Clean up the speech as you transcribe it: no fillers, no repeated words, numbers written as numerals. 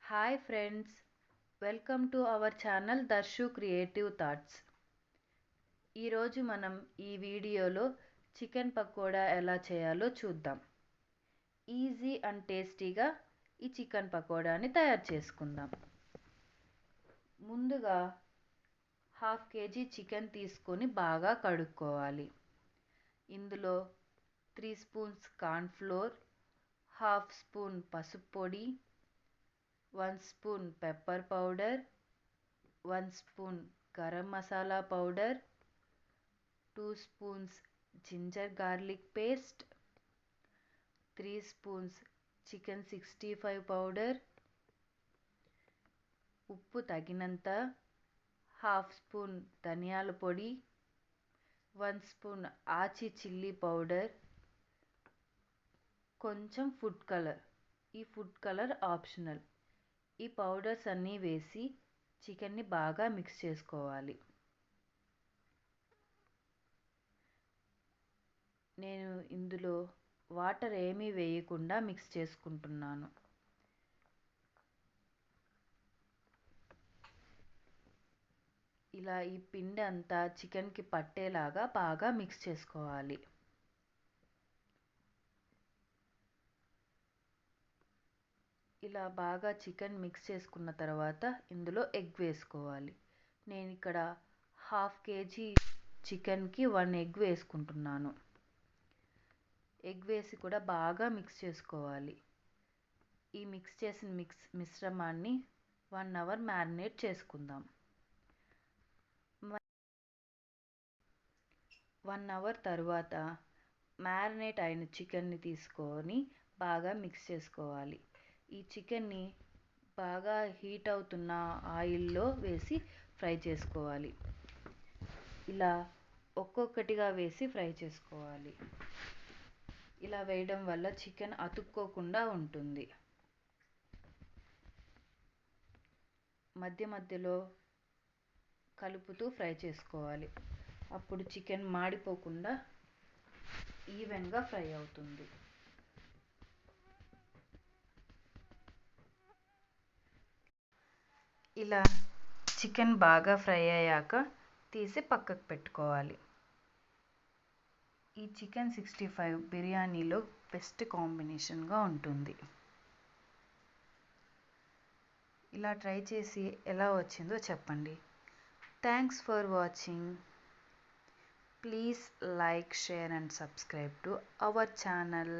Hi friends, welcome to our channel దర్శు creative thoughts. ఈరోజు మనం ఈ వీడియోలో చికెన్ పకోడా ఎలా చేయాలో చూద్దాం. ఈజీ అండ్ టేస్టీగా ఈ చికెన్ పకోడాని తయారు చేసుకుందాం. ముందుగా 1/2 kg చికెన్ తీసుకొని బాగా కడుక్కోవాలి. ఇందులో 3 స్పూన్స్ కార్న్ఫ్లోర్, 1/2 స్పూన్ పసుపు పొడి, 1 spoon pepper powder, 1 spoon garam masala powder, 2 spoons ginger garlic paste, 3 spoons chicken 65 powder, ఉప్పు తగినంత, 1/2 స్పూన్ ధనియాల పొడి, 1 స్పూన్ ఆచి చిల్లీ పౌడర్, కొంచెం ఫుడ్ కలర్. ఈ ఫుడ్ కలర్ ఆప్షనల్. ఈ పౌడర్స్ అన్నీ వేసి చికెన్ని బాగా మిక్స్ చేసుకోవాలి. నేను ఇందులో వాటర్ ఏమీ వేయకుండా మిక్స్ చేసుకుంటున్నాను. ఇలా ఈ పిండి అంతా చికెన్కి పట్టేలాగా బాగా మిక్స్ చేసుకోవాలి. ఇలా బాగా చికెన్ మిక్స్ చేసుకున్న తర్వాత ఇందులో ఎగ్ వేసుకోవాలి. నేను ఇక్కడ 1/2 kg చికెన్కి 1 ఎగ్ వేసుకుంటున్నాను. ఎగ్ వేసి కూడా బాగా మిక్స్ చేసుకోవాలి. ఈ మిక్స్ చేసిన మిశ్రమాన్ని 1 అవర్ మ్యారినేట్ చేసుకుందాం. 1 అవర్ తర్వాత మ్యారినేట్ అయిన చికెన్ని తీసుకొని బాగా మిక్స్ చేసుకోవాలి. ఈ చికెన్ని బాగా హీట్ అవుతున్న ఆయిల్లో వేసి ఫ్రై చేసుకోవాలి. ఇలా ఒక్కొక్కటిగా వేసి ఫ్రై చేసుకోవాలి. ఇలా వేయడం వల్ల చికెన్ అతుక్కోకుండా ఉంటుంది. మధ్య మధ్యలో కలుపుతూ ఫ్రై చేసుకోవాలి. అప్పుడు చికెన్ మాడిపోకుండా ఈవెన్గా ఫ్రై అవుతుంది. ఇలా చికెన్ బాగా ఫ్రై అయ్యాక తీసి పక్కకు పెట్టుకోవాలి. ఈ చికెన్ 65 బిర్యానీలో బెస్ట్ కాంబినేషన్గా ఉంటుంది. ఇలా ట్రై చేసి ఎలా వచ్చిందో చెప్పండి. Thanks for watching. Please like, share and subscribe to our channel.